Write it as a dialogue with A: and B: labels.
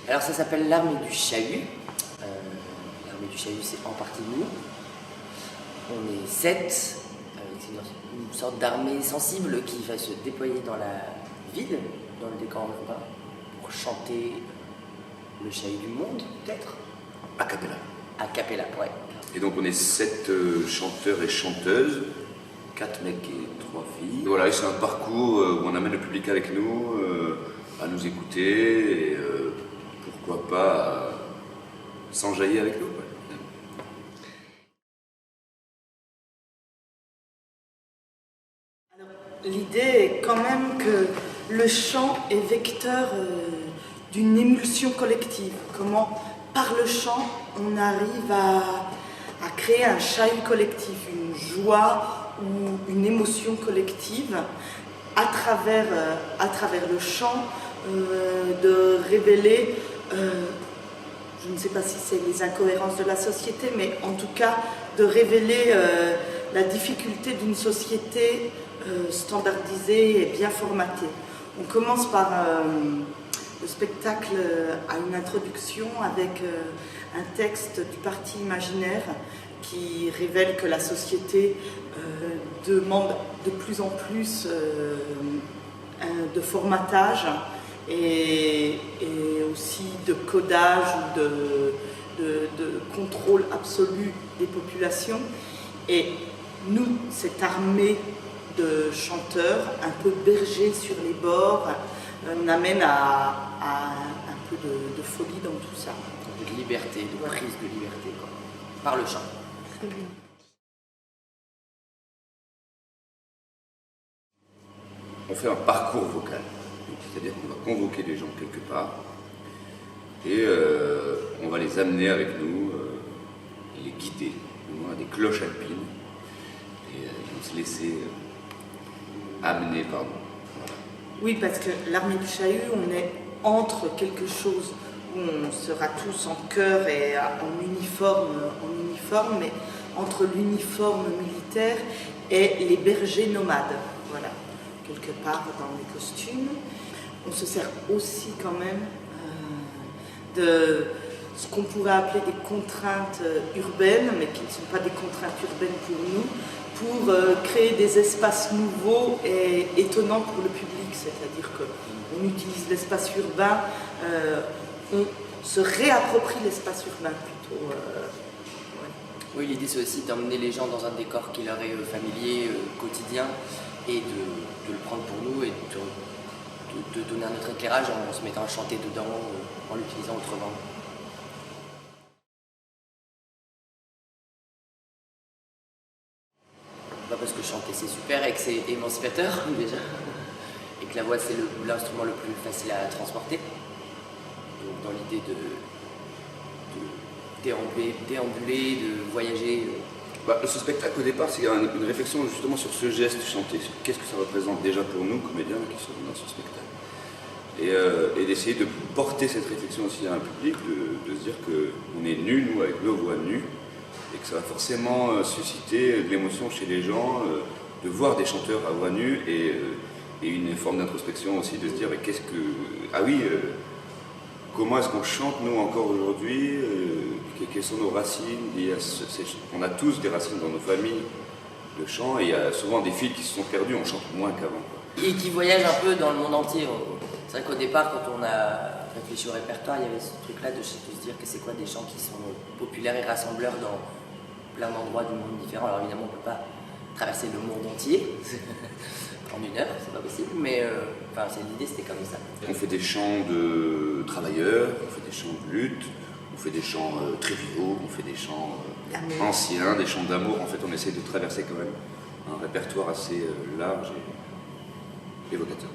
A: Alors ça s'appelle l'armée du Chahut. L'armée du Chahut, c'est en partie nous. On est 7. C'est une sorte d'armée sensible qui va se déployer dans la ville, dans le décor urbain, pour chanter le Chahut du monde, peut-être.
B: A cappella.
A: A cappella, ouais.
B: Et donc on est 7 chanteurs et chanteuses, 4 mecs et 3 filles. Voilà, et c'est un parcours où on amène le public avec nous, à nous écouter, et pourquoi pas s'enjailler avec nous. Ouais.
C: L'idée est quand même que le chant est vecteur d'une émulsion collective. Comment, par le chant, on arrive à créer un chahut collectif, une joie ou une émotion collective à travers le chant, de révéler, je ne sais pas si c'est les incohérences de la société, mais en tout cas de révéler la difficulté d'une société standardisée et bien formatée. On commence par le spectacle à une introduction avec un texte du Parti imaginaire qui révèle que la société demande de plus en plus de formatage et aussi de codage ou de contrôle absolu des populations. Et nous, cette armée de chanteurs, un peu bergers sur les bords, on amène à un peu de folie dans tout ça.
A: De liberté, de prise de liberté, quoi. Par le chant.
B: On fait un parcours vocal, c'est-à-dire qu'on va convoquer les gens quelque part et on va les amener avec nous, les guider. On a des cloches alpines et ils vont se laisser amener par nous. Voilà.
C: Oui, parce que l'armée du Chahut, on est entre quelque chose où on sera tous en chœur et en uniforme, mais entre l'uniforme militaire et les bergers nomades. Voilà, quelque part dans les costumes. On se sert aussi quand même de ce qu'on pourrait appeler des contraintes urbaines, mais qui ne sont pas des contraintes urbaines pour nous, pour créer des espaces nouveaux et étonnants pour le public. C'est-à-dire qu'on utilise l'espace urbain, on se réapproprie l'espace urbain plutôt. Ouais.
A: Oui, l'idée c'est aussi d'emmener les gens dans un décor qui leur est familier, quotidien, et de le prendre pour nous et de donner un autre éclairage en se mettant à chanter dedans, en l'utilisant autrement. Pas parce que chanter c'est super et que c'est émancipateur déjà, et que la voix c'est l'instrument le plus facile à transporter. Donc dans l'idée de déambuler, de voyager.
B: Ce spectacle au départ c'est une réflexion justement sur ce geste chanté, sur qu'est-ce que ça représente déjà pour nous comédiens qui sommes dans ce spectacle. Et d'essayer de porter cette réflexion aussi à un public, de se dire qu'on est nus, nous, avec nos voix nues, et que ça va forcément susciter de l'émotion chez les gens, de voir des chanteurs à voix nue, et une forme d'introspection aussi, de se dire, mais qu'est-ce que... Ah oui, comment est-ce qu'on chante, nous, encore aujourd'hui, quelles sont nos racines? On a tous des racines dans nos familles de chant, et il y a souvent des filles qui se sont perdues, on chante moins qu'avant.
A: Et qui voyagent un peu dans le monde entier. C'est vrai qu'au départ, quand on a réfléchi au répertoire, il y avait ce truc-là de se dire que c'est quoi des chants qui sont populaires et rassembleurs dans plein d'endroits du monde différents. Alors évidemment, on ne peut pas traverser le monde entier en une heure, c'est pas possible, mais l'idée c'était comme ça.
B: On fait des chants de travailleurs, on fait des chants de lutte, on fait des chants triviaux, on fait des chants anciens, des chants d'amour. En fait, on essaie de traverser quand même un répertoire assez large et évocateur.